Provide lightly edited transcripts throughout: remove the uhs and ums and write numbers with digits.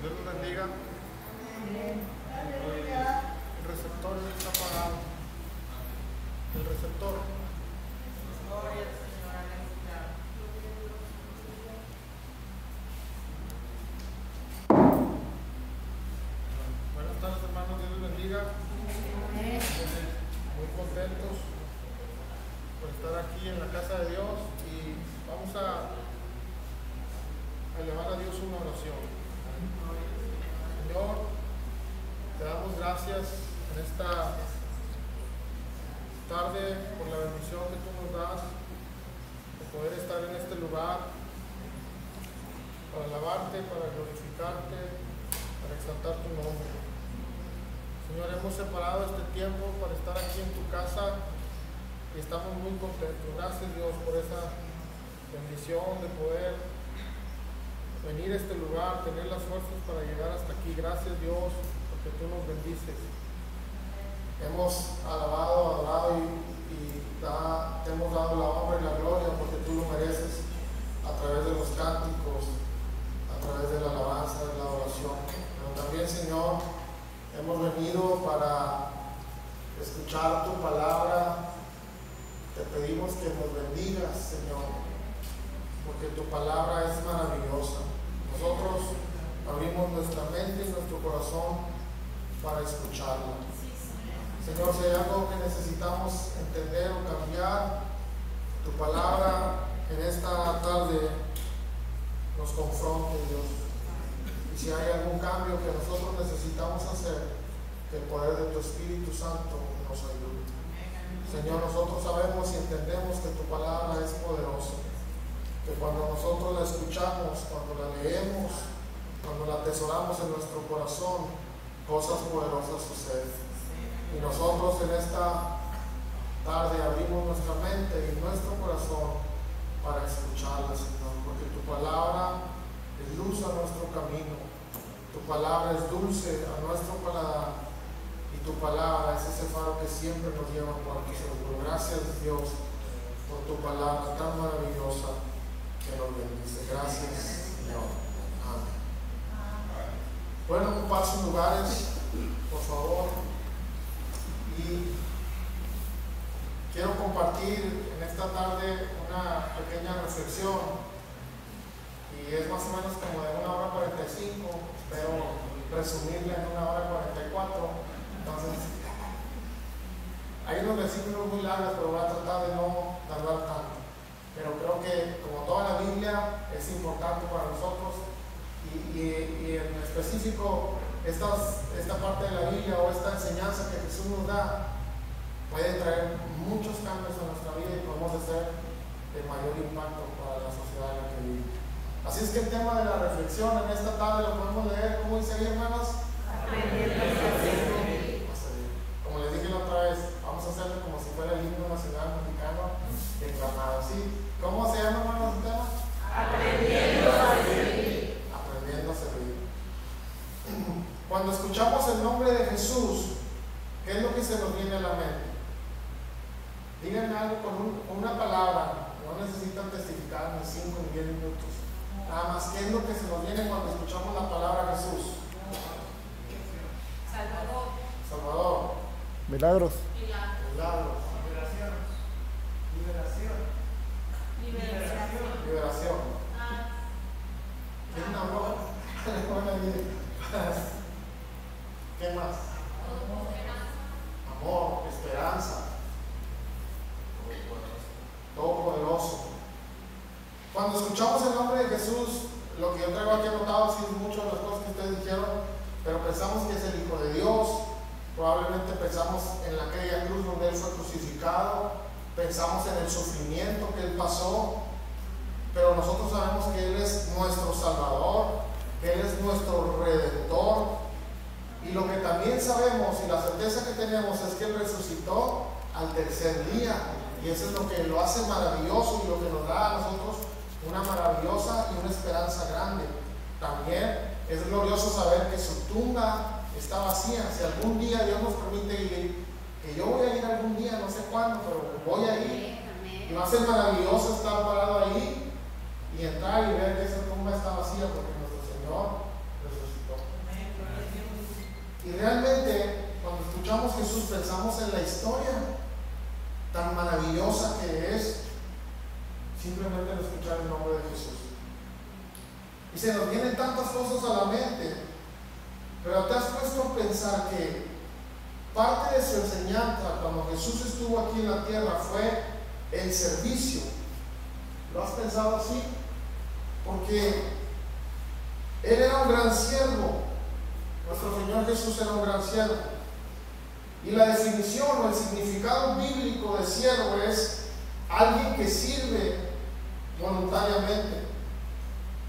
Dios los bendiga. El receptor está apagado. El receptor. Buenas tardes, hermanos. Dios los bendiga. Muy contentos por estar aquí en la casa de Dios y vamos a elevar a Dios una oración. Señor, te damos gracias en esta tarde por la bendición que tú nos das de poder estar en este lugar para alabarte, para glorificarte, para exaltar tu nombre. Señor, hemos separado este tiempo para estar aquí en tu casa y estamos muy contentos. Gracias, Dios, por esa bendición de poder venir a este lugar, tener las fuerzas para llegar hasta aquí. Gracias, Dios, porque tú nos bendices. Hemos alabado, adorado y te hemos dado la honra y la gloria porque tú lo mereces a través de los cánticos, a través de la alabanza, de la adoración. Pero también, Señor, hemos venido para escuchar tu palabra. Te pedimos que nos bendigas, Señor, porque tu palabra es maravillosa. Nosotros abrimos nuestra mente y nuestro corazón para escucharla. Señor, si hay algo que necesitamos entender o cambiar, tu palabra en esta tarde nos confronte, Dios. Y si hay algún cambio que nosotros necesitamos hacer, que el poder de tu Espíritu Santo nos ayude. Señor, nosotros sabemos y entendemos que tu palabra es poderosa, que cuando nosotros la escuchamos, cuando la leemos, cuando la atesoramos en nuestro corazón, cosas poderosas suceden. Y nosotros en esta tarde abrimos nuestra mente y nuestro corazón para escucharla, Señor, porque tu palabra es luz a nuestro camino, tu palabra es dulce a nuestro paladar y tu palabra es ese faro que siempre nos lleva por tu seguro. Gracias, Dios, por tu palabra tan maravillosa que nos bendice. Gracias, Señor. Amén. Pueden ocupar sus lugares, por favor. Y quiero compartir en esta tarde una pequeña reflexión. Y es más o menos como de 1:45, pero resumirla en 1:44. Entonces, hay unos versículos muy largos, pero voy a tratar de no tardar tanto. Pero creo que como toda la Biblia es importante para nosotros y en específico esta parte de la Biblia o esta enseñanza que Jesús nos da puede traer muchos cambios a nuestra vida y podemos hacer de mayor impacto para la sociedad en la que vivimos. Así es que el tema de la reflexión en esta tarde lo podemos leer. ¿Cómo dice ahí, hermanos? Como les dije la otra vez, vamos a hacerlo como si fuera el himno nacional mexicano declamado. ¿Sí? ¿Cómo se llama, hermanos, el tema? Aprendiendo a servir. Aprendiendo a servir. Cuando escuchamos el nombre de Jesús, ¿qué es lo que se nos viene a la mente? Díganme algo con una palabra. No necesitan testificar ni 5 ni 10 minutos. Nada más, ¿qué es lo que se nos viene cuando escuchamos la palabra Jesús? Salvador. Salvador. Milagros. Milagros. Liberación. ¿Quién habló? ¿Qué más? Amor, esperanza. Todopoderoso. Cuando escuchamos el nombre de Jesús, lo que yo traigo aquí anotado sí es mucho de las cosas que ustedes dijeron, pero pensamos que es el Hijo de Dios. Probablemente pensamos en aquella cruz donde Él fue crucificado, pensamos en el sufrimiento que Él pasó, pero nosotros sabemos que Él es nuestro Salvador, que Él es nuestro Redentor, y lo que también sabemos y la certeza que tenemos es que Él resucitó al tercer día, y eso es lo que lo hace maravilloso y lo que nos da a nosotros una maravillosa y una esperanza grande. También es glorioso saber que su tumba está vacía. Si algún día Dios nos permite ir, que yo voy a ir algún día, no sé cuándo, pero voy a ir, y va a ser maravilloso estar parado ahí y entrar y ver que esa tumba está vacía porque nuestro Señor resucitó. escuchamos Jesús pensamos en la historia tan maravillosa que es simplemente al escuchar el nombre de Jesús. Y se nos vienen tantas cosas a la mente, pero te has puesto a pensar que parte de su enseñanza cuando Jesús estuvo aquí en la tierra fue el servicio. ¿Lo has pensado así? Porque Él era un gran siervo. Nuestro Señor Jesús era un gran siervo. Y la definición o el significado bíblico de siervo es alguien que sirve voluntariamente.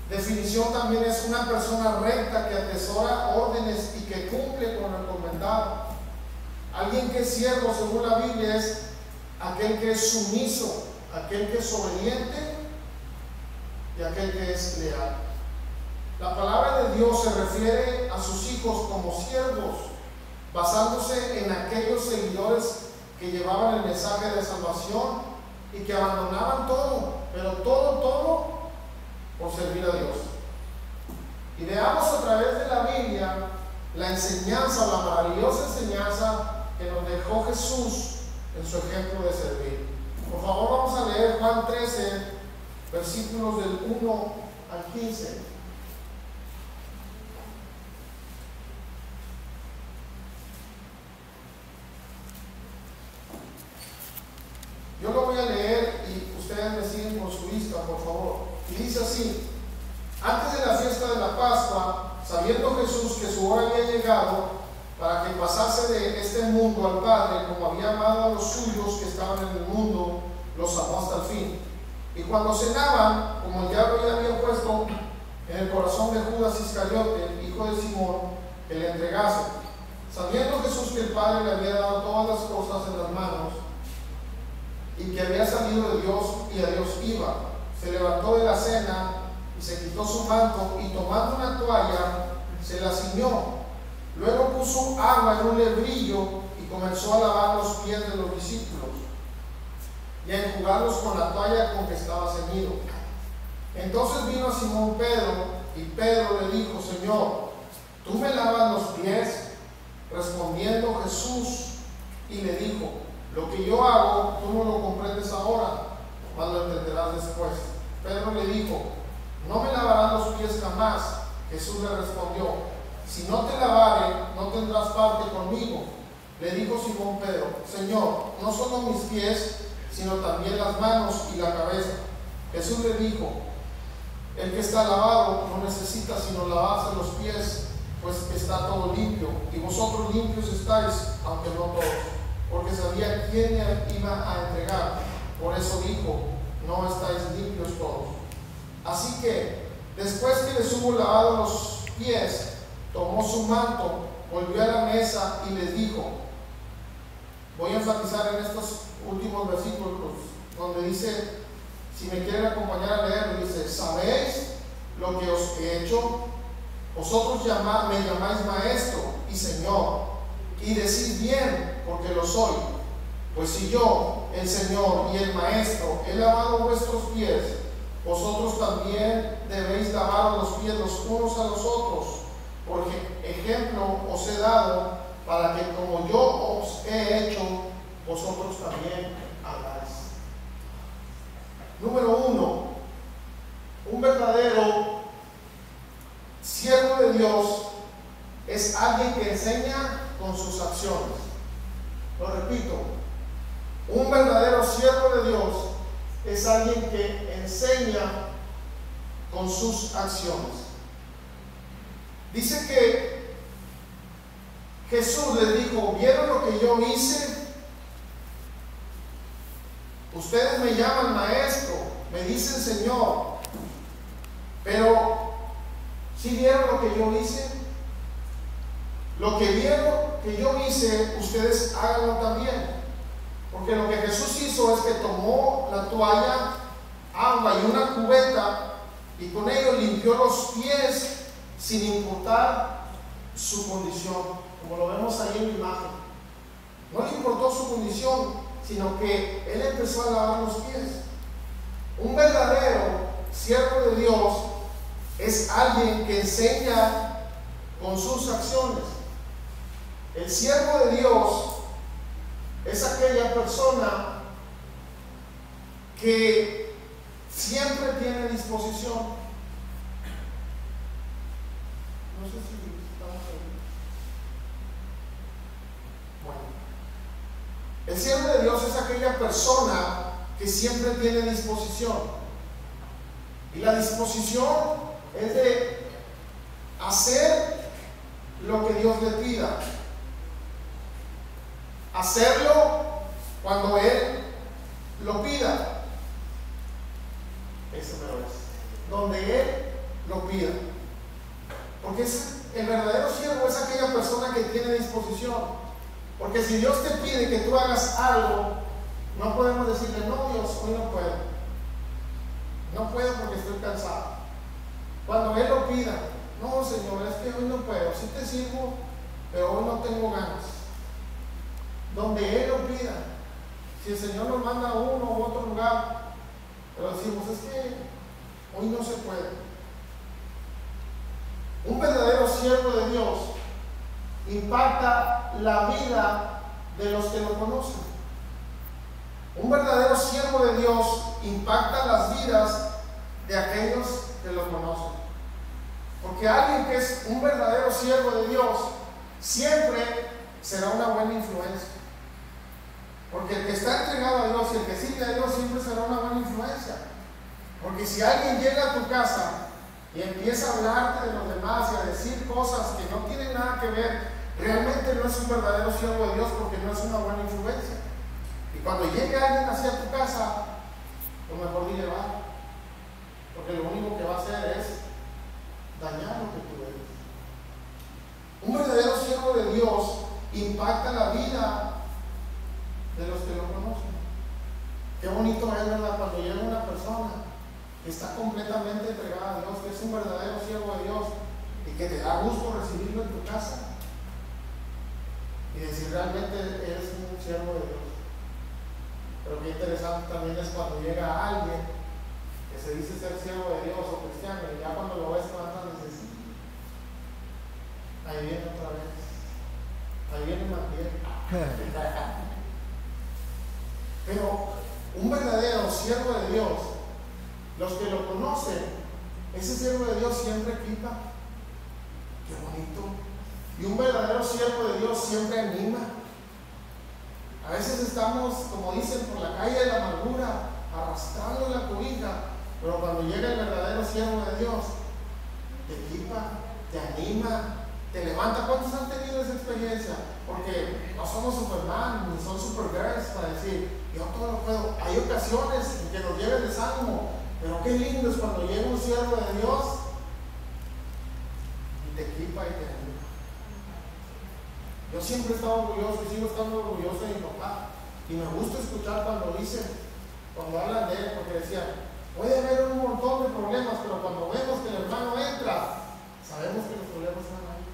Definición también es una persona recta que atesora órdenes y que cumple con lo encomendado. Alguien que es siervo, según la Biblia, es aquel que es sumiso, aquel que es obediente y aquel que es leal. La palabra de Dios se refiere a sus hijos como siervos, basándose en aquellos seguidores que llevaban el mensaje de salvación y que abandonaban todo, pero todo por servir a Dios. Y veamos a través de la Biblia la enseñanza, la maravillosa enseñanza que nos dejó Jesús en su ejemplo de servir. Por favor, vamos a leer Juan 13, versículos del 1 al 15. Yo lo voy a leer y ustedes me siguen con su vista, por favor. Y dice así: antes de la fiesta de la Pascua, sabiendo Jesús que su hora había llegado para que pasase de este mundo al Padre, como había amado a los suyos que estaban en el mundo, los amó hasta el fin. Y cuando cenaban, como el diablo ya había puesto en el corazón de Judas Iscariote, hijo de Simón, que le entregase, sabiendo Jesús que el Padre le había dado todas las cosas en las manos, y que había salido de Dios y a Dios iba, se levantó de la cena y se quitó su manto y tomando una toalla se la ciñó. Luego puso agua en un lebrillo y comenzó a lavar los pies de los discípulos y a enjugarlos con la toalla con que estaba ceñido. Entonces vino a Simón Pedro y Pedro le dijo: Señor, ¿tú me lavas los pies? Respondiendo Jesús y le dijo: lo que yo hago, tú no lo comprendes ahora, mas lo entenderás después. Pedro le dijo: no me lavarás los pies jamás. Jesús le respondió: si no te lavare, no tendrás parte conmigo. Le dijo Simón Pedro: Señor, no solo mis pies, sino también las manos y la cabeza. Jesús le dijo: el que está lavado no necesita sino lavarse los pies, pues está todo limpio, y vosotros limpios estáis, aunque no todos, porque sabía quién iba a entregar. Por eso dijo: no estáis limpios todos. Así que, después que les hubo lavado los pies, tomó su manto, volvió a la mesa y les dijo, voy a enfatizar en estos últimos versículos donde dice, si me quieren acompañar a leer, dice: ¿sabéis lo que os he hecho? Vosotros me llamáis maestro y señor, y decís bien, porque lo soy. Pues si yo, el Señor y el Maestro, he lavado vuestros pies, vosotros también debéis lavar los pies los unos a los otros, porque ejemplo os he dado, para que como yo os he hecho, vosotros también hagáis. Número 1. Un verdadero siervo de Dios es alguien que enseña con sus acciones. Lo repito, un verdadero siervo de Dios es alguien que enseña con sus acciones. Dice que Jesús les dijo: ¿vieron lo que yo hice? Ustedes me llaman maestro, me dicen Señor, pero ¿sí vieron lo que yo hice? Lo que vieron que yo hice, ustedes háganlo también. Porque lo que Jesús hizo es que tomó la toalla, agua y una cubeta, y con ello limpió los pies sin importar su condición, como lo vemos ahí en la imagen. No le importó su condición, sino que Él empezó a lavar los pies. Un verdadero siervo de Dios es alguien que enseña con sus acciones. El siervo de Dios es aquella persona que siempre tiene disposición. No sé si estamos ahí. Bueno, el siervo de Dios es aquella persona que siempre tiene disposición. Y la disposición es de hacer lo que Dios le pida. Hacerlo cuando Él lo pida. Eso me lo es. Donde Él lo pida. Porque el verdadero siervo es aquella persona que tiene disposición. Porque si Dios te pide que tú hagas algo, no podemos decirle, no Dios, hoy no puedo. No puedo porque estoy cansado. Cuando Él lo pida, no Señor, es que hoy no puedo. Sí te sirvo, pero hoy no tengo ganas. Donde Él lo pida. Si el Señor nos manda a uno u otro lugar, pero decimos, es que hoy no se puede. Un verdadero siervo de Dios impacta la vida de los que lo conocen. Un verdadero siervo de Dios impacta las vidas de aquellos que lo conocen. Porque alguien que es un verdadero siervo de Dios siempre será una buena influencia. Porque el que está entregado a Dios y el que sigue a Dios siempre será una buena influencia. Porque si alguien llega a tu casa y empieza a hablarte de los demás y a decir cosas que no tienen nada que ver, realmente no es un verdadero siervo de Dios, porque no es una buena influencia. Y cuando llegue alguien hacia tu casa, lo mejor dile va, porque lo único que va a hacer es dañar lo que tú eres. Un verdadero siervo de Dios impacta la vida de los que lo conocen. Qué bonito es, ¿verdad?, cuando llega una persona que está completamente entregada a Dios, que es un verdadero siervo de Dios y que te da gusto recibirlo en tu casa y decir realmente eres un siervo de Dios. Pero qué interesante también es cuando llega alguien que se dice ser siervo de Dios o cristiano, y ya cuando lo ves levantando dices, sí, ahí viene otra vez, ahí viene Matías. Pero un verdadero siervo de Dios, los que lo conocen, ese siervo de Dios siempre quita. Qué bonito. Y un verdadero siervo de Dios siempre anima. A veces estamos, como dicen, por la calle de la amargura, arrastrando la cobija, pero cuando llega el verdadero siervo de Dios, te equipa, te anima, te levanta. ¿Cuántos han tenido esa experiencia? Porque no somos Superman ni son Supergirls para decir, yo todo lo puedo. Hay ocasiones en que nos llega el desánimo, pero qué lindo es cuando llega un siervo de Dios y te equipa y te anima. Yo siempre he estado orgulloso y sigo estando orgulloso de mi papá, y me gusta escuchar cuando dicen, cuando hablan de él, porque decían, puede haber un montón de problemas, pero cuando vemos que el hermano entra, sabemos que los problemas están ahí,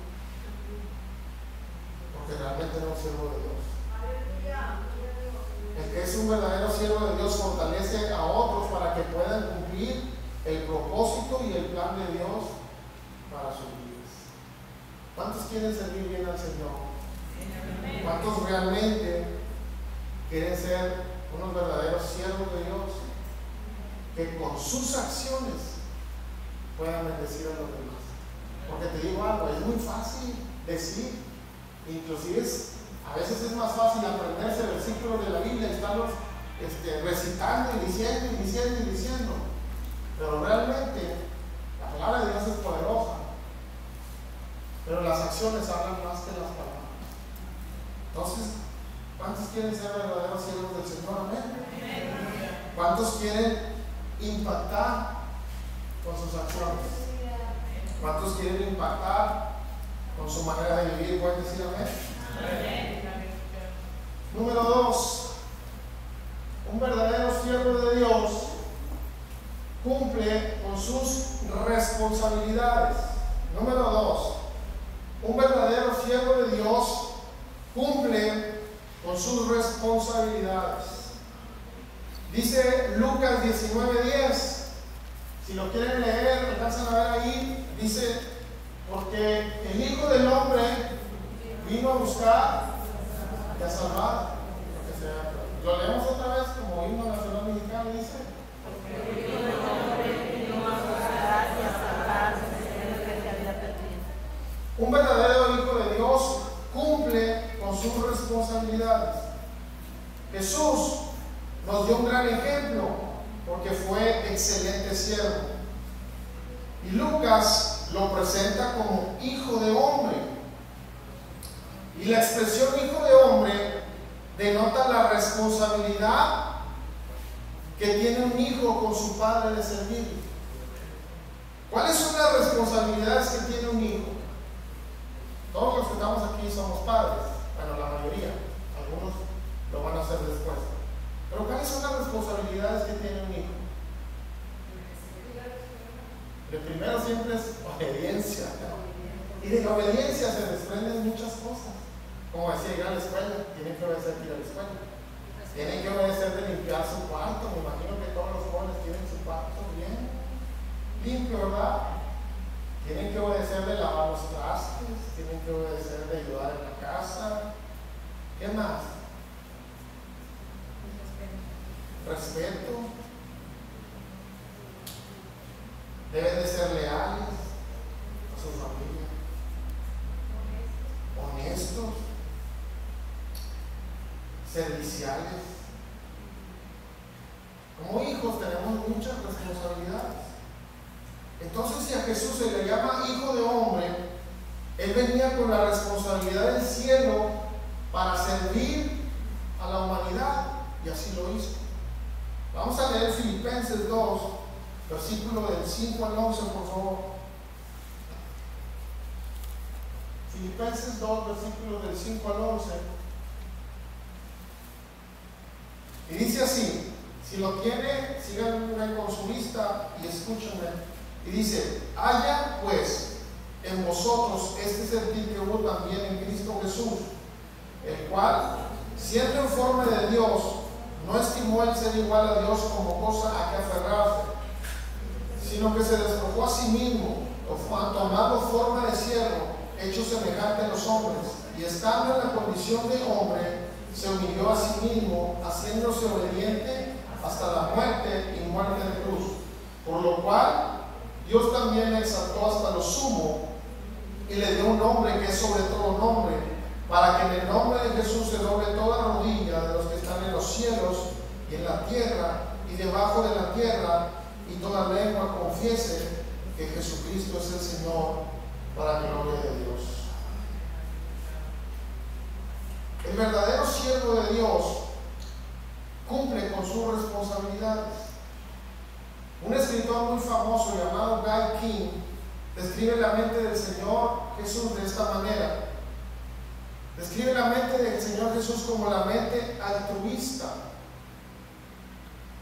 porque realmente no es siervo de Dios. El que es un verdadero siervo de Dios fortalece a otros para que puedan cumplir el propósito y el plan de Dios para sus vidas. ¿Cuántos quieren servir bien al Señor? ¿Cuántos realmente quieren ser unos verdaderos siervos de Dios que con sus acciones puedan bendecir a los demás? Porque te digo algo, es muy fácil decir, inclusive a veces es más fácil aprenderse versículos de la Biblia y estarlos recitando y diciendo, pero realmente la palabra de Dios es poderosa, pero las acciones hablan más que las palabras. Entonces, ¿cuántos quieren ser verdaderos siervos del Señor? Amén. ¿Cuántos quieren impactar con sus acciones? ¿Cuántos quieren impactar con su manera de vivir? ¿Pueden decir amén? Número 2, un verdadero siervo de Dios cumple con sus responsabilidades. Número 2, un verdadero siervo de Dios cumple con sus responsabilidades. Dice Lucas 19:10. Si lo quieren leer, alcanzan a ver ahí. Dice, porque el Hijo del Hombre Vino a buscar y a salvar lo que sea. Lo leemos otra vez como himno nacional mexicano, dice. Un verdadero hijo de Dios cumple con sus responsabilidades. Jesús nos dio un gran ejemplo porque fue excelente siervo. Y Lucas lo presenta como hijo de hombre. Y la expresión hijo de hombre denota la responsabilidad que tiene un hijo con su padre de servir. ¿Cuáles son las responsabilidades que tiene un hijo? Todos los que estamos aquí somos padres, bueno, la mayoría, algunos lo van a hacer después. Pero ¿cuáles son las responsabilidades que tiene un hijo? Lo primero siempre es obediencia, ¿no? Y de la obediencia se desprenden muchas cosas. Como decía, ir a la escuela, tienen que obedecer ir a la escuela. Tienen que obedecer de limpiar su cuarto. Me imagino que todos los jóvenes tienen su cuarto bien limpio, ¿verdad? Tienen que obedecer de lavar los trastes, tienen que obedecer de ayudar en la casa. ¿Qué más? Respeto. Deben de ser leales a su familia, honestos, serviciales. Como hijos tenemos muchas responsabilidades. Entonces, si a Jesús se le llama hijo de hombre, él venía con la responsabilidad del cielo para servir a la humanidad, y así lo hizo. Vamos a leer Filipenses 2, versículo del 5 al 11, por favor. Filipenses 2, versículos del 5 al 11. Y dice así, si lo tiene, síganme con su vista y escúchenme. Y dice, haya pues en vosotros este sentir que hubo también en Cristo Jesús, el cual, siendo en forma de Dios, no estimó el ser igual a Dios como cosa a que aferrarse, sino que se despojó a sí mismo, tomando forma de siervo, hecho semejante a los hombres, y estando en la condición de hombre, se humilló a sí mismo, haciéndose obediente hasta la muerte y muerte de cruz. Por lo cual Dios también le exaltó hasta lo sumo y le dio un nombre que es sobre todo nombre, para que en el nombre de Jesús se doble toda rodilla de los que están en los cielos y en la tierra y debajo de la tierra, y toda lengua confiese que Jesucristo es el Señor, para la gloria de Dios. El verdadero siervo de Dios cumple con sus responsabilidades. Un escritor muy famoso llamado Guy King describe la mente del Señor Jesús de esta manera. Describe la mente del Señor Jesús como la mente altruista.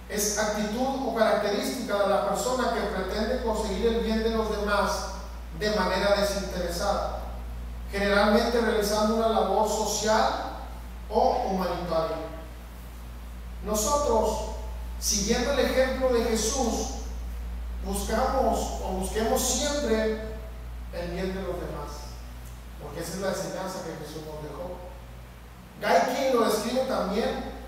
Es actitud o característica de la persona que pretende conseguir el bien de los demás de manera desinteresada, generalmente realizando una labor social o humanitaria. Nosotros, siguiendo el ejemplo de Jesús, busquemos siempre el bien de los demás, porque esa es la enseñanza que Jesús nos dejó. Guy King lo describe también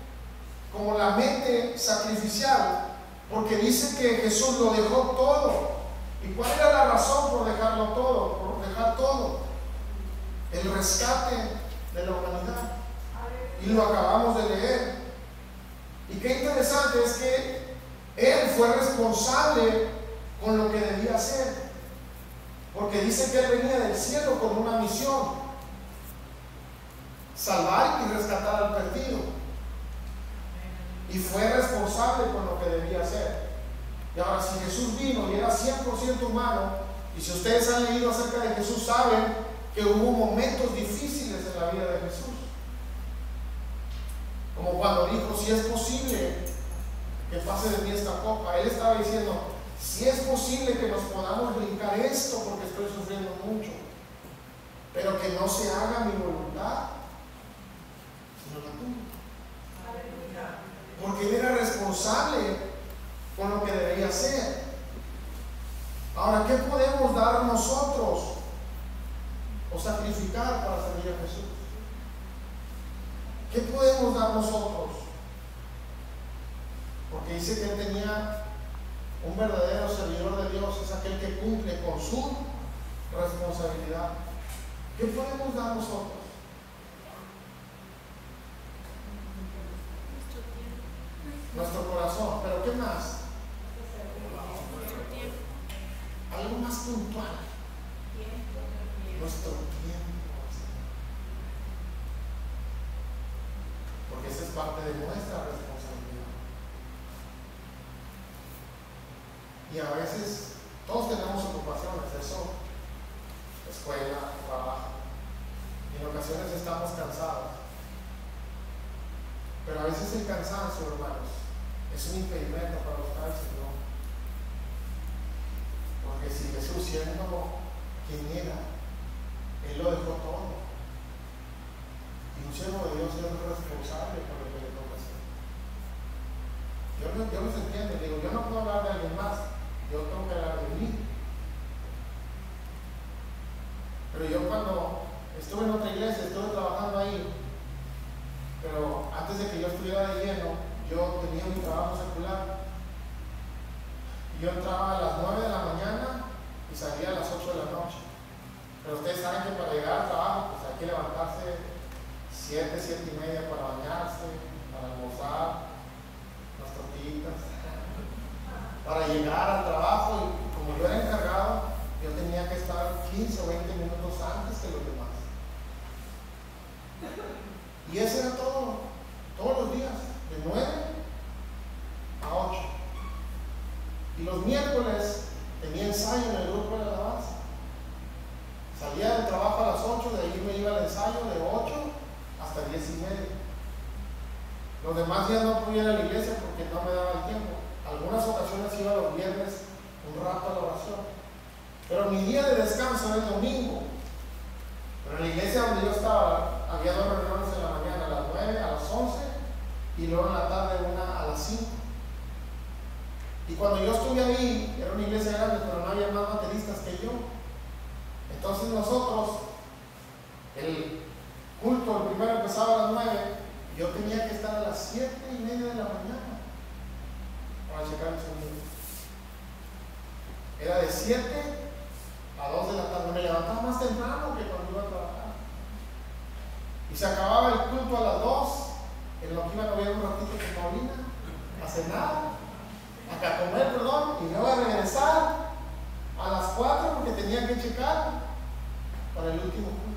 como la mente sacrificial, porque dice que Jesús lo dejó todo. ¿Y cuál era la razón por dejarlo todo? Por dejar todo. El rescate de la humanidad. Y lo acabamos de leer. Y qué interesante es que Él fue responsable con lo que debía hacer, porque dice que Él venía del cielo con una misión: salvar y rescatar al perdido. Y fue responsable con lo que debía hacer. Y ahora, si Jesús vino y era 100% humano, y si ustedes han leído acerca de Jesús, saben que hubo momentos difíciles en la vida de Jesús. Como cuando dijo, si es posible que pase de mí esta copa. Él estaba diciendo, si es posible que nos podamos brincar esto porque estoy sufriendo mucho, pero que no se haga mi voluntad, sino la tuya. Porque Él era responsable con lo que debería hacer. Ahora, ¿qué podemos dar nosotros o sacrificar para servir a Jesús? ¿Qué podemos dar nosotros? Porque dice que él tenía un verdadero servidor de Dios, es aquel que cumple con su responsabilidad. ¿Qué podemos dar nosotros? Nuestro corazón, pero ¿qué más? Algo más puntual. Nuestro tiempo. Porque esa es parte de nuestra responsabilidad. Y a veces todos tenemos ocupaciones, eso, escuela, trabajo, y en ocasiones estamos cansados. Pero a veces el cansancio, hermanos, es un impedimento para buscar al Señor. Porque si Jesús, siendo quien era, Él lo dejó todo. Y un siervo de Dios es responsable por lo que le toca hacer. Yo los entiendo, digo, yo no puedo hablar de alguien más, yo tengo que hablar de mí. Pero yo cuando estuve en otra iglesia, estuve trabajando ahí, pero antes de que yo estuviera de lleno, yo tenía mi trabajo secular. Yo entraba a las 9 de la mañana y salía a las 8 de la noche. Pero ustedes saben que para llegar al trabajo, pues hay que levantarse 7, 7 y media para bañarse, para almorzar, las tortillitas, para llegar al trabajo. Y como yo era encargado, yo tenía que estar 15 o 20 minutos antes que los demás. Y eso era todo, todos los días, de 9 a 8. Y los miércoles tenía ensayo en el grupo de la alabanza. Salía del trabajo a las 8, de ahí me iba al ensayo de 8 hasta 10 y media. Los demás días no podía ir a la iglesia porque no me daba el tiempo. Algunas ocasiones iba los viernes un rato a la oración. Pero mi día de descanso era el domingo. Pero en la iglesia donde yo estaba, había 2 reuniones en la mañana, a las 9, a las 11, y luego en la tarde una a las 5. Y cuando yo estuve ahí, era una iglesia grande, pero no había más bateristas que yo. Entonces nosotros, el culto, el primero empezaba a las 9, y yo tenía que estar a las 7 y media de la mañana para checar el sonido. Era de 7 a 2 de la tarde. Me levantaba más temprano que cuando iba a trabajar. Y se acababa el culto a las 2, en lo que iban a ver un ratito con Paulina, a cenar, a comer, perdón, y luego a regresar a las 4 porque tenía que checar para el último culto.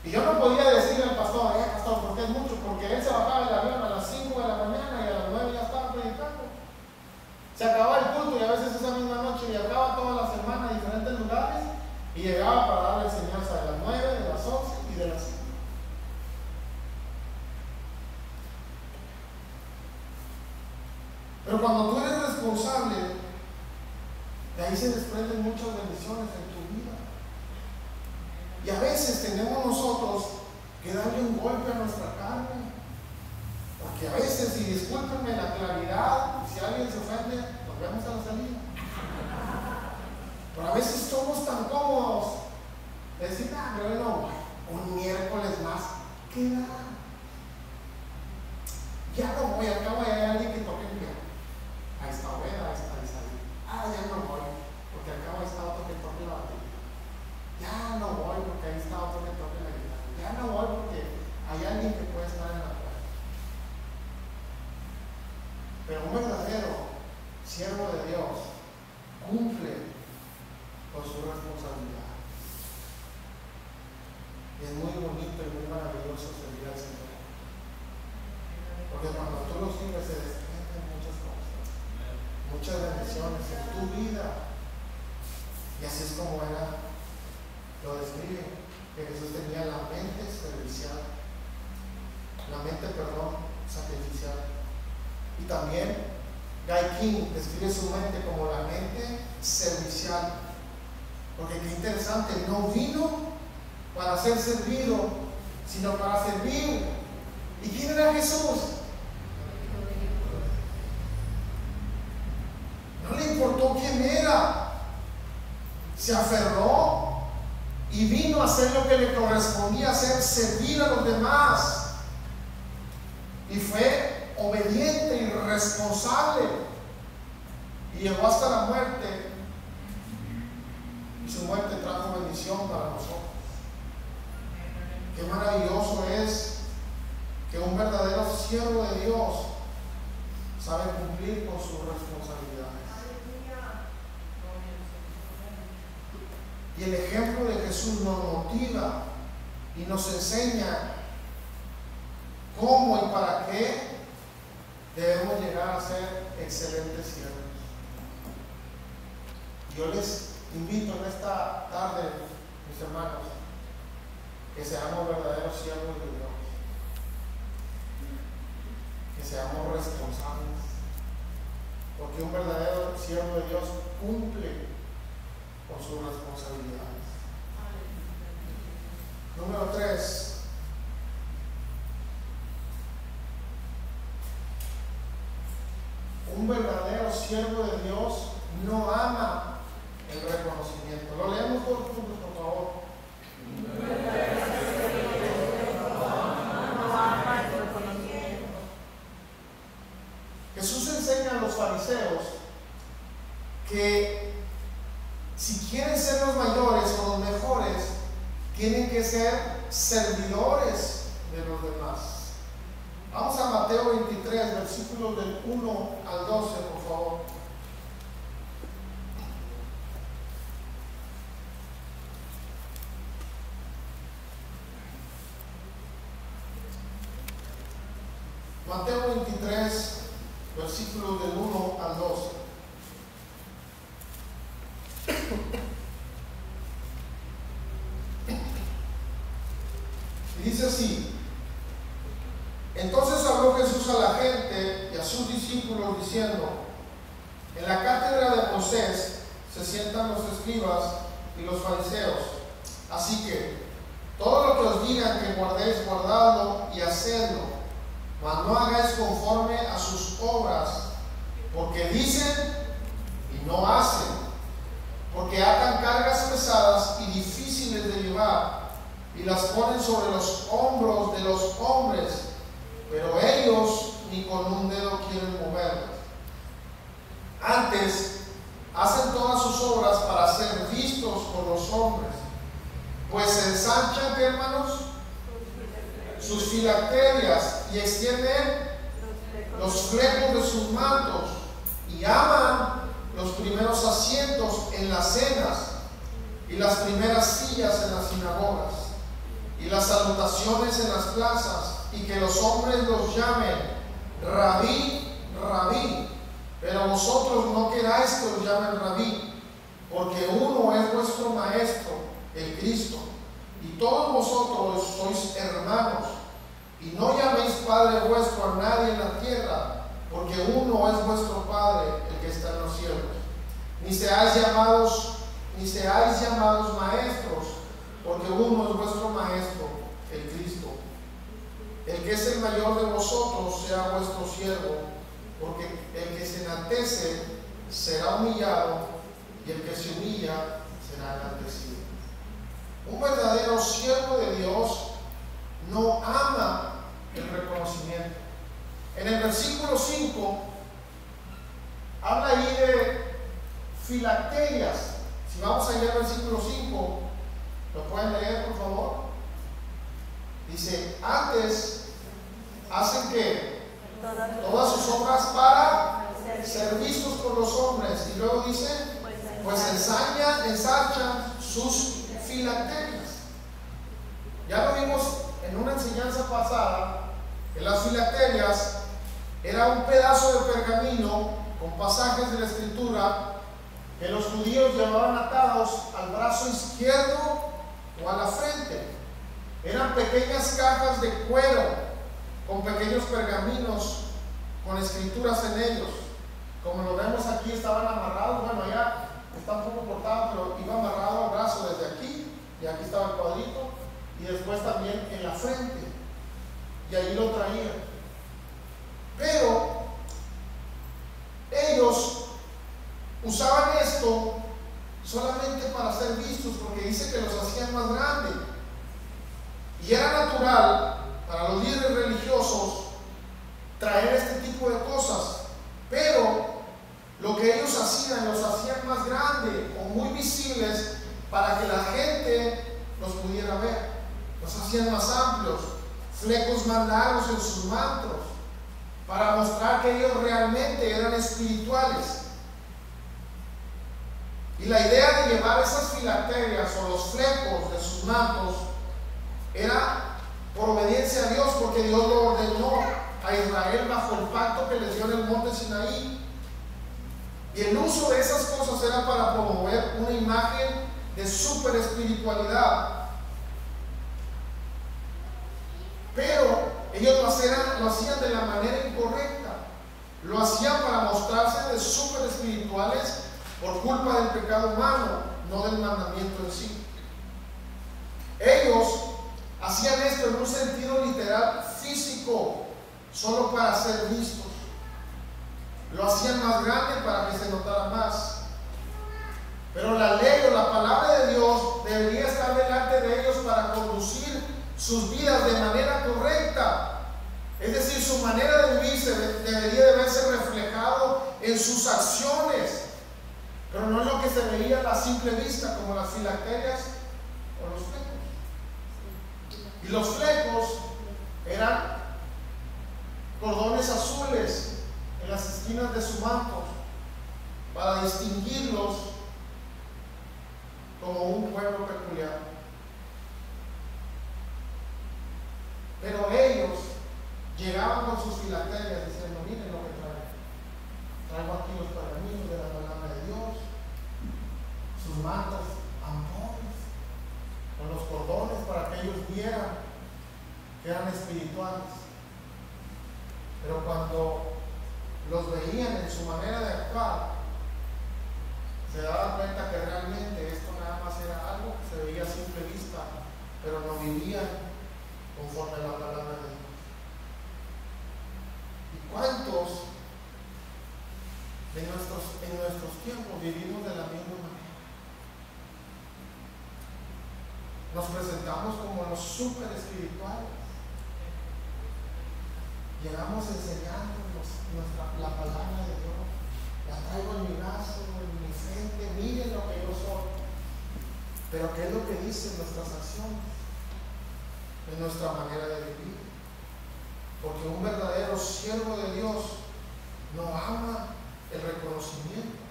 Y yo no podía decirle al pastor, pastor, porque es mucho, porque él se bajaba del avión a las 5 de la mañana y a las 9 ya estaba predicando. Se acababa el culto y a veces esa misma noche viajaba toda la semana a diferentes lugares y llegaba para darle enseñanza de las 9, de las 11 y de las 5. Pero cuando tú eres responsable, de ahí se desprenden muchas bendiciones en tu vida. Y a veces tenemos nosotros que darle un golpe a nuestra carne. Porque a veces, y discúlpenme la claridad, si alguien se ofende, nos vemos a la salida. Pero a veces somos tan cómodos de decir, pero no, un miércoles más, ¿qué da? Ya no voy, acabo de alguien que toque el piano. Ahí está buena, ahí está Isabel. Ya no voy, porque acá está otro que toque la batería. Ya no voy, porque ahí está otro que toque la guitarra. Ya no voy, porque hay alguien que puede estar en la puerta. Pero un verdadero siervo de Dios cumple con su responsabilidad. Y es muy bonito y muy maravilloso servir al Señor. Porque cuando tú lo sirves se desprenden muchas cosas, muchas bendiciones en tu vida. Y así es como lo describe, que Jesús tenía la mente servicial, sacrificial. Y también Guy King describe su mente como la mente servicial. Porque qué interesante, no vino para ser servido, sino para servir. ¿Y quién era Jesús? No le importó quién era. se aferró y vino a hacer lo que le correspondía hacer, servir a los demás. Y fue obediente y responsable. Y llegó hasta la muerte. Y su muerte trajo bendición para nosotros. Qué maravilloso es que un verdadero siervo de Dios sabe cumplir con sus responsabilidades. Y el ejemplo de Jesús nos motiva y nos enseña cómo y para qué debemos llegar a ser excelentes siervos. Yo les invito en esta tarde, mis hermanos, que seamos verdaderos siervos de Dios, que seamos responsables, porque un verdadero siervo de Dios cumple con sus responsabilidades. Número 3. Un verdadero siervo de Dios no ama el reconocimiento. Lo leemos todos juntos, por favor. Jesús enseña a los fariseos que si quieren ser los mayores o los mejores, tienen que ser servidores de los demás. Vamos a Mateo 23, versículos del 1 al 12, por favor. Mateo 23, versículos del 1 al 12. Y dice así: entonces habló Jesús a la gente y a sus discípulos diciendo: en la cátedra de Moisés se sientan los escribas y los fariseos, así que todo lo que os digan que guardéis, guardadlo y hacedlo, mas no hagáis conforme a sus obras, porque dicen y no hacen, porque atan cargas pesadas y difíciles de llevar, y las ponen sobre los hombros de los hombres, pero ellos ni con un dedo quieren moverlas. Antes hacen todas sus obras para ser vistos por los hombres, pues ensanchan, hermanos, sus filacterias y extienden los flecos de sus mantos y aman los primeros asientos en las cenas y las primeras sillas en las sinagogas y las salutaciones en las plazas, y que los hombres los llamen Rabí, Rabí, pero vosotros no queráis que os llamen Rabí, porque uno es vuestro Maestro, el Cristo, y todos vosotros sois hermanos. Y no llaméis Padre vuestro a nadie en la tierra, porque uno es vuestro Padre, el que está en los cielos. Ni seáis llamados maestros, porque uno es vuestro Maestro, el Cristo. El que es el mayor de vosotros sea vuestro siervo, porque el que se enaltece será humillado, y el que se humilla será enaltecido. Un verdadero siervo de Dios no ama el reconocimiento. En el versículo 5 habla ahí de filacterias. Si vamos a leer el versículo 5, ¿lo pueden leer, por favor? Dice: antes hacen que todas sus obras para ser vistos por los hombres, y luego dice: pues ensanchan sus filacterias. Ya lo vimos en una enseñanza pasada, que las filacterias era un pedazo de pergamino con pasajes de la Escritura que los judíos llevaban atados al brazo izquierdo o a la frente. Eran pequeñas cajas de cuero con pequeños pergaminos con escrituras en ellos. Como lo vemos aquí, estaban amarrados. Bueno, ya está un poco cortado, pero iba amarrado al brazo desde aquí, y aquí estaba el cuadrito, y después también en la frente, y ahí lo traían. Pero ellos usaban esto solamente para para ser vistos, porque dice que los hacían más grandes. Y era natural para los líderes religiosos traer este tipo de cosas, pero lo que ellos hacían, los hacían más grandes o muy visibles para que la gente los pudiera ver. Los hacían más amplios, flecos más largos en sus mantos, para mostrar que ellos realmente eran espirituales. Y la idea de llevar esas filacterias o los flecos de sus mantos era por obediencia a Dios, porque Dios lo ordenó a Israel bajo el pacto que les dio en el monte Sinaí. Y el uso de esas cosas era para promover una imagen de super espiritualidad. Pero ellos lo hacían de la manera incorrecta. Lo hacían para mostrarse de super espirituales por culpa del pecado humano, no del mandamiento en sí. Ellos hacían esto en un sentido literal físico, solo para ser vistos. Lo hacían más grande para que se notara más. Pero la ley o la palabra de Dios debería estar delante de ellos para conducir sus vidas de manera correcta. Es decir, su manera de vivir debería de verse reflejado en sus acciones, pero no en lo que se veía a la simple vista, como las filacterias o los flecos. Y los flecos eran cordones azules en las esquinas de su manto para distinguirlos como un pueblo peculiar. Pero ellos llegaban con sus filacterias diciendo: miren lo que traigo aquí los pergaminos de la palabra de Dios, sus mantos ampones con los cordones para que ellos vieran que eran espirituales. Pero cuando los veían en su manera de actuar, se daban cuenta que realmente esto nada más era algo que se veía a simple vista, pero no vivían conforme a la palabra de Dios. ¿Y cuántos en nuestros tiempos vivimos de la misma manera? Nos presentamos como los super espirituales. Llegamos enseñándonos la palabra de Dios. La traigo en mi brazo, en mi frente. Miren lo que yo soy. Pero ¿qué es lo que dicen nuestras acciones? En nuestra manera de vivir. Porque un verdadero siervo de Dios no ama el reconocimiento.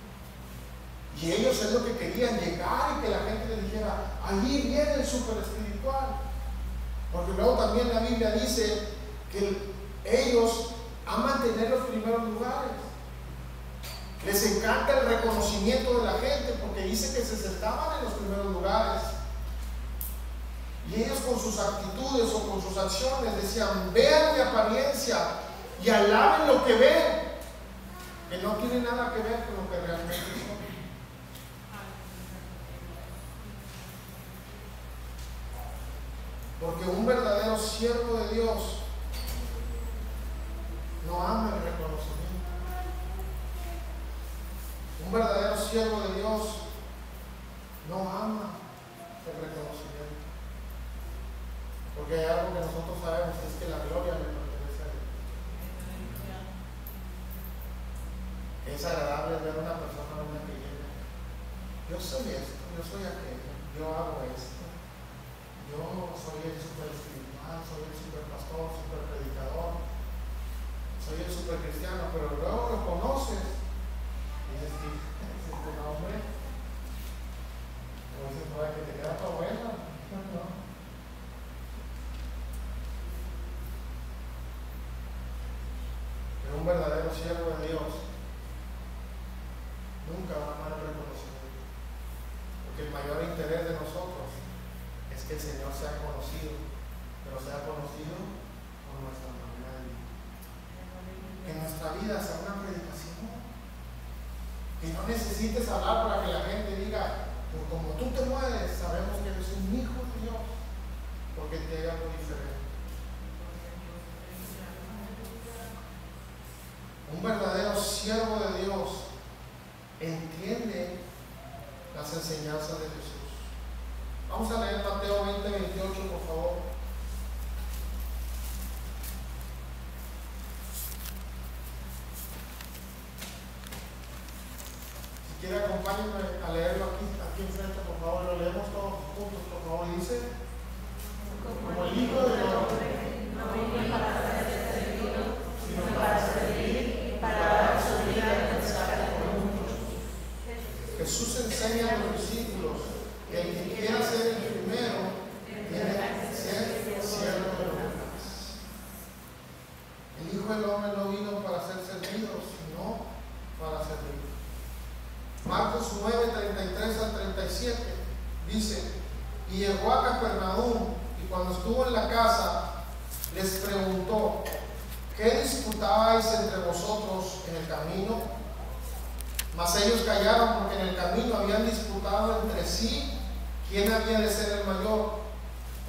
Y ellos es lo que querían, llegar y que la gente les dijera: allí viene el super espiritual. Porque luego también la Biblia dice que ellos aman tener los primeros lugares. Les encanta el reconocimiento de la gente, porque dice que se sentaban en los primeros lugares. Y ellos con sus actitudes o con sus acciones decían: vean mi apariencia y alaben lo que ven, que no tiene nada que ver con lo que realmente son. Porque un verdadero siervo de Dios no ama el reconocimiento. Un verdadero siervo de Dios no ama el reconocimiento. Porque hay algo que nosotros sabemos, es que la gloria le pertenece a Dios. Es agradable ver a una persona que llega: yo soy esto, yo soy aquello, yo hago esto, yo soy el super espiritual, soy el super pastor, super predicador, soy el super cristiano. Pero luego lo conoces y dices: ¿es este nombre? O dices: para que te queda tu abuela. No. Pero un verdadero siervo de Dios nunca va a amar el reconocimiento, porque el mayor interés de nosotros es que el Señor sea conocido, pero sea conocido por nuestra manera de vivir. Que nuestra vida sea una predicación, que no necesites hablar para que la gente diga: pues como tú te mueves, sabemos que eres un hijo de Dios, porque te hay algo diferente. Un verdadero siervo de Dios entiende las enseñanzas de Jesús. Vamos a leer Mateo 20, 28, por favor. Si quiere, acompáñenme a leerlo aquí enfrente, por favor. Lo leemos todos juntos, por favor. Y dice: como el Hijo del Hombre no vino para ser servido, sino para servir y para dar su vida en rescate por muchos. Jesús enseña a los discípulos que el que quiera ser el primero tiene que ser siervo de los demás. El Hijo del Hombre no vino para ser servido, sino para servir. Marcos 9, 33 al 37 dice: y llegó a Capernaum, y cuando estuvo en la casa, les preguntó: ¿qué disputabais entre vosotros en el camino? Mas ellos callaron, porque en el camino habían disputado entre sí quién había de ser el mayor.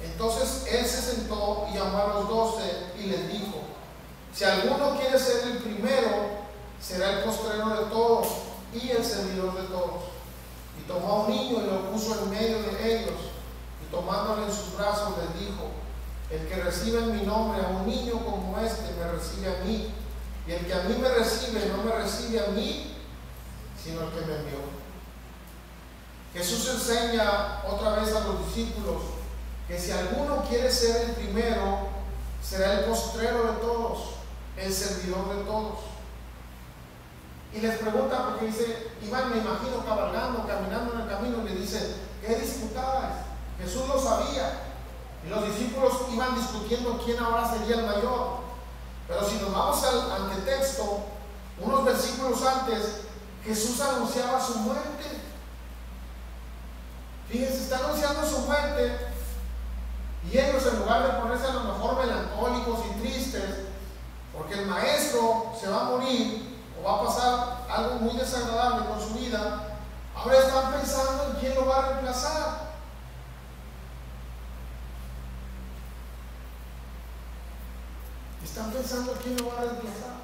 Entonces él se sentó y llamó a los 12 y les dijo: si alguno quiere ser el primero, será el postrero de todos y el servidor de todos. Y tomó a un niño y lo puso en medio de ellos, y tomándole en sus brazos les dijo: el que recibe en mi nombre a un niño como este, me recibe a mí, y el que a mí me recibe, no me recibe a mí, sino el que me envió. Jesús enseña otra vez a los discípulos que si alguno quiere ser el primero, será el postrero de todos, el servidor de todos. Y les pregunta, porque dice, iban, me imagino, cabalgando, caminando en el camino, y le dice: ¿qué disputabais? Jesús lo sabía, y los discípulos iban discutiendo quién ahora sería el mayor. Pero si nos vamos al antetexto, unos versículos antes, Jesús anunciaba su muerte. Fíjense, está anunciando su muerte, y ellos, en lugar de ponerse a lo mejor melancólicos y tristes porque el maestro se va a morir o va a pasar algo muy desagradable con su vida, ahora están pensando en quién lo va a reemplazar. Están pensando quién lo va a reemplazar,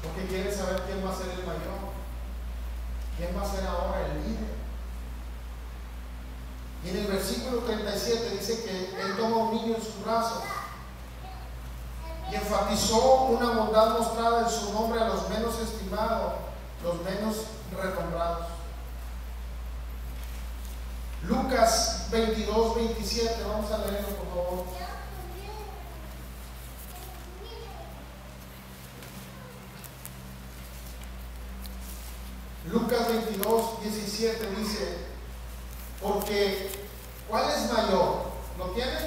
porque quieren saber quién va a ser el mayor, quién va a ser ahora el líder. Y en el versículo 37 dice que él toma un niño en sus brazos y enfatizó una bondad mostrada en su nombre a los menos estimados, los menos renombrados. Lucas 22, 27, vamos a leerlo, por favor. Lucas 22, 17 dice: porque ¿cuál es mayor? ¿Lo tienen?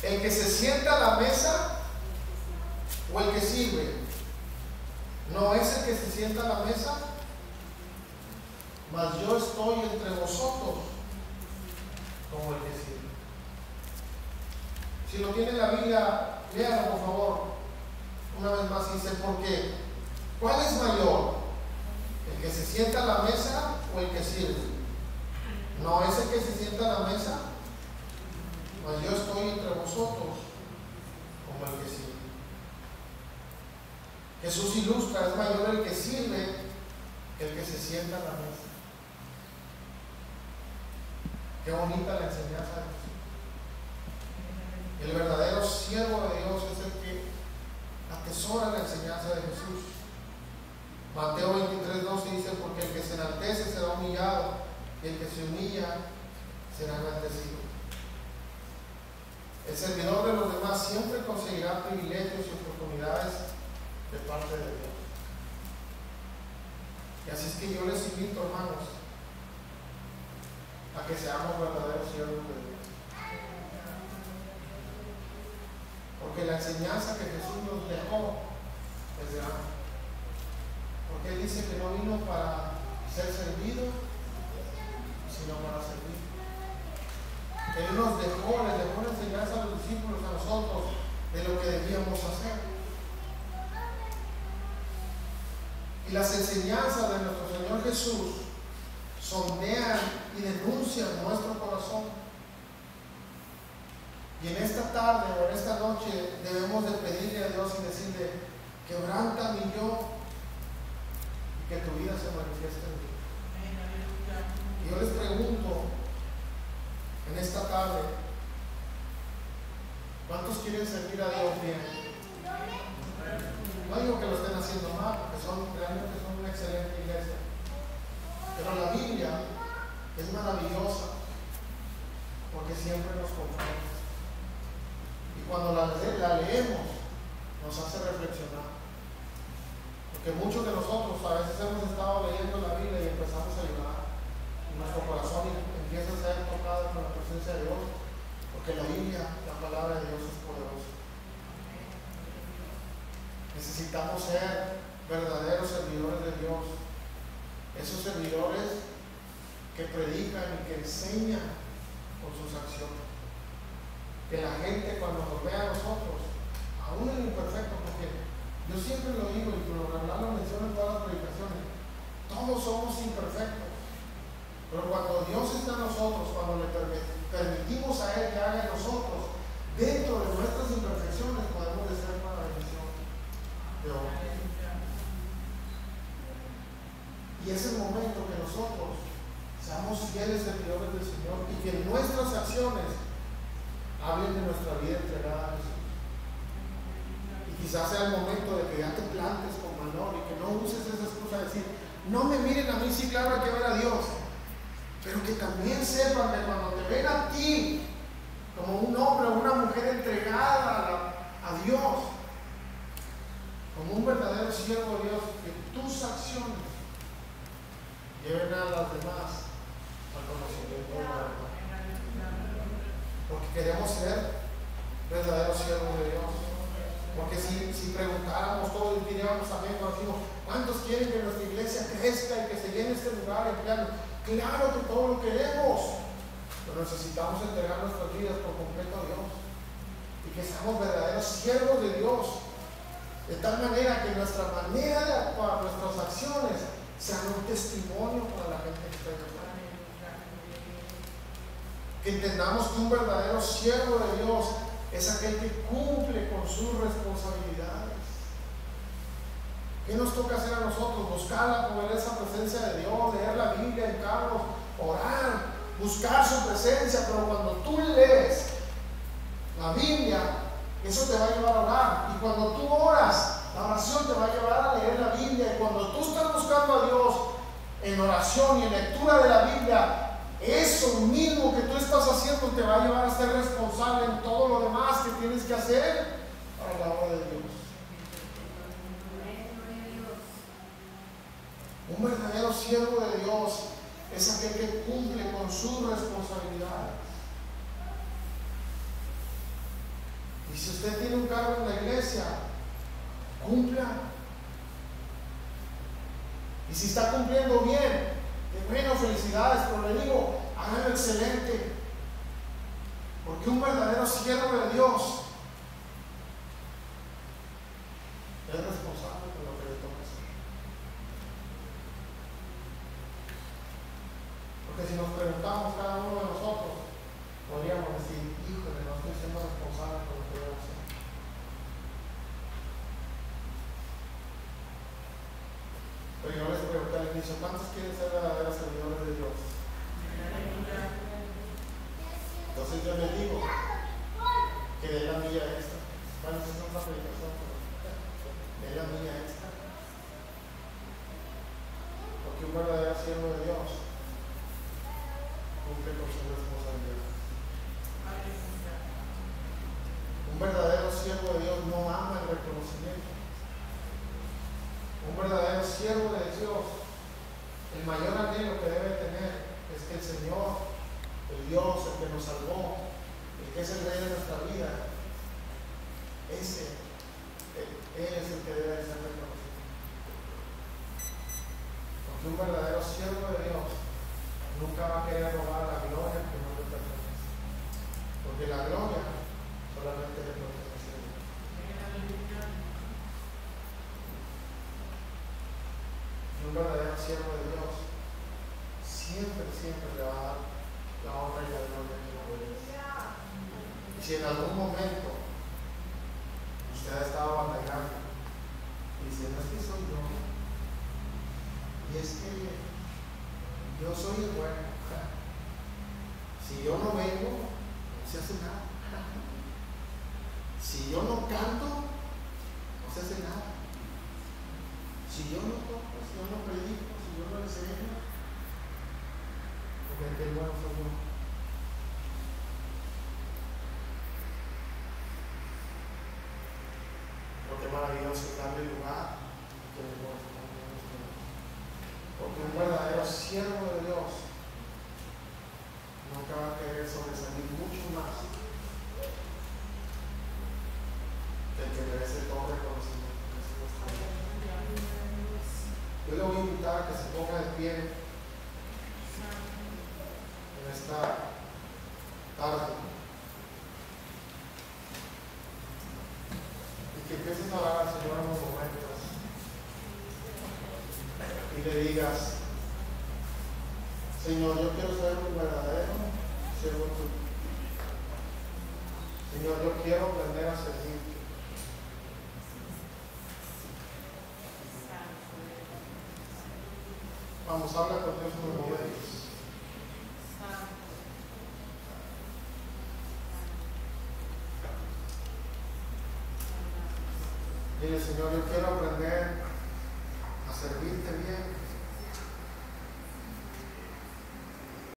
¿El que se sienta a la mesa o el que sirve? ¿No es el que se sienta a la mesa? Mas yo estoy entre vosotros como el que sirve. Si lo tiene en la Biblia, léalo, por favor. Una vez más dice: porque ¿cuál es mayor? ¿El que se sienta a la mesa o el que sirve? No es el que se sienta a la mesa, mas yo estoy entre vosotros como el que sirve. Jesús ilustra: es mayor el que sirve que el que se sienta a la mesa. Qué bonita la enseñanza de Jesús. El verdadero siervo de Dios es el que atesora la enseñanza de Jesús. Mateo 23, 12 dice: porque el que se enaltece será humillado, y el que se humilla será enaltecido. El servidor de los demás siempre conseguirá privilegios y oportunidades de parte de Dios. Y así es que yo les invito, hermanos, a que seamos verdaderos siervos de Dios. Porque la enseñanza que Jesús nos dejó es grande. Porque Él dice que no vino para ser servido, sino para servir. Él nos dejó, les dejó una enseñanza a los discípulos, a nosotros, de lo que debíamos hacer. Y las enseñanzas de nuestro Señor Jesús sondean y denuncian nuestro corazón. Y en esta tarde o en esta noche debemos de pedirle a Dios y decirle: quebranta mi yo, y que tu vida se manifieste en mí. quieren servir a Dios bien. No digo que lo estén haciendo mal, porque realmente son una excelente iglesia. Pero la Biblia es maravillosa, porque siempre nos confronta. Y cuando la leemos, nos hace reflexionar. Porque muchos de nosotros a veces hemos estado leyendo la Biblia y empezamos a llorar. Y nuestro corazón empieza a ser tocado con la presencia de Dios. Porque la Biblia, la palabra de Dios es poderosa. Necesitamos ser verdaderos servidores de Dios. Esos servidores que predican y que enseñan con sus acciones. Que la gente cuando nos vea a nosotros, aún en imperfecto, porque yo siempre lo digo y por lo regular lo menciono en todas las predicaciones, todos somos imperfectos, pero cuando Dios está en nosotros, cuando le permitimos a Él que haga en nosotros, dentro de nuestras imperfecciones podemos ser para la bendición de otros. Y es el momento que nosotros seamos fieles servidores del Señor y que nuestras acciones hablen de nuestra vida entregada a Jesús. Y quizás sea el momento de que ya te plantes con valor y que no uses esa excusa de decir, no me miren a mí, sí, claro, hay que ver a Dios. Pero que también sepan que cuando te ven a ti como un hombre o una mujer entregada a Dios, como un verdadero siervo de Dios, que tus acciones lleven a las demás al conocimiento de la verdad. Porque queremos ser verdaderos siervos de Dios. Porque si preguntáramos todos y diríamos también, ¿cuántos quieren que nuestra iglesia crezca y que se llene este lugar empleando? Claro que todos lo queremos, pero necesitamos entregar nuestras vidas por completo a Dios y que seamos verdaderos siervos de Dios, de tal manera que nuestra manera de actuar, nuestras acciones sean un testimonio para la gente que está en el lugar. Que entendamos que un verdadero siervo de Dios es aquel que cumple con sus responsabilidades. ¿Qué nos toca hacer a nosotros? Buscar la poderosa presencia de Dios, leer la Biblia en carros, orar, buscar su presencia. Pero cuando tú lees la Biblia, eso te va a llevar a orar. Y cuando tú oras, la oración te va a llevar a leer la Biblia. Y cuando tú estás buscando a Dios en oración y en lectura de la Biblia, eso mismo que tú estás haciendo te va a llevar a ser responsable en todo lo demás que tienes que hacer para la obra de Dios. Un verdadero siervo de Dios es aquel que cumple con sus responsabilidades. Y si usted tiene un cargo en la iglesia, cumpla. Y si está cumpliendo bien, qué bueno, felicidades, pero le digo, háganlo excelente. Porque un verdadero siervo de Dios es responsable por lo que le toca hacer. Porque si nos preguntamos cada uno de nosotros, podríamos decir, híjole, no estoy siendo responsable por lo que debo hacer. Pero yo les pregunté al inicio, ¿cuántos quieren ser verdaderos servidores de Dios? Entonces yo les digo que den la milla extra. Bueno, esa es otra predicación, pero den la milla extra. Porque un verdadero siervo de Dios cumple con su responsabilidad. Un verdadero siervo de Dios no ama el reconocimiento. Un verdadero siervo de Dios, el mayor anhelo que debe tener es que el Señor, el Dios, el que nos salvó, el que es el Rey de nuestra vida, Él es el que debe ser reconocido. Porque un verdadero siervo de Dios nunca va a querer robar la gloria que no le pertenece. Porque la gloria solamente le pertenece a Dios. Un verdadero siervo de Dios siempre le va a dar la honra y la gloria que le merece. Y si en algún momento usted ha estado batallando y dice, no es que soy yo, y es que yo soy el bueno, si yo no vengo, no se hace nada. Si Si yo no canto, no se hace nada. Si yo no toco, si yo no predico, si yo no enseño, porque qué bueno soy yo. Lo que maravilloso es darle lugar. Porque un verdadero siervo de Dios nunca va a querer sobresalir mucho más que el que merece todo reconocimiento. Yo le voy a invitar a que se ponga de pie en esta tarde y que empieces a orar al Señor en los momentos y le digas: Señor, yo quiero ser un verdadero siervo tuyo. Señor, yo quiero aprender a servirte. Vamos, habla con Dios por momentos. Dile: Señor, yo quiero aprender a servirte bien.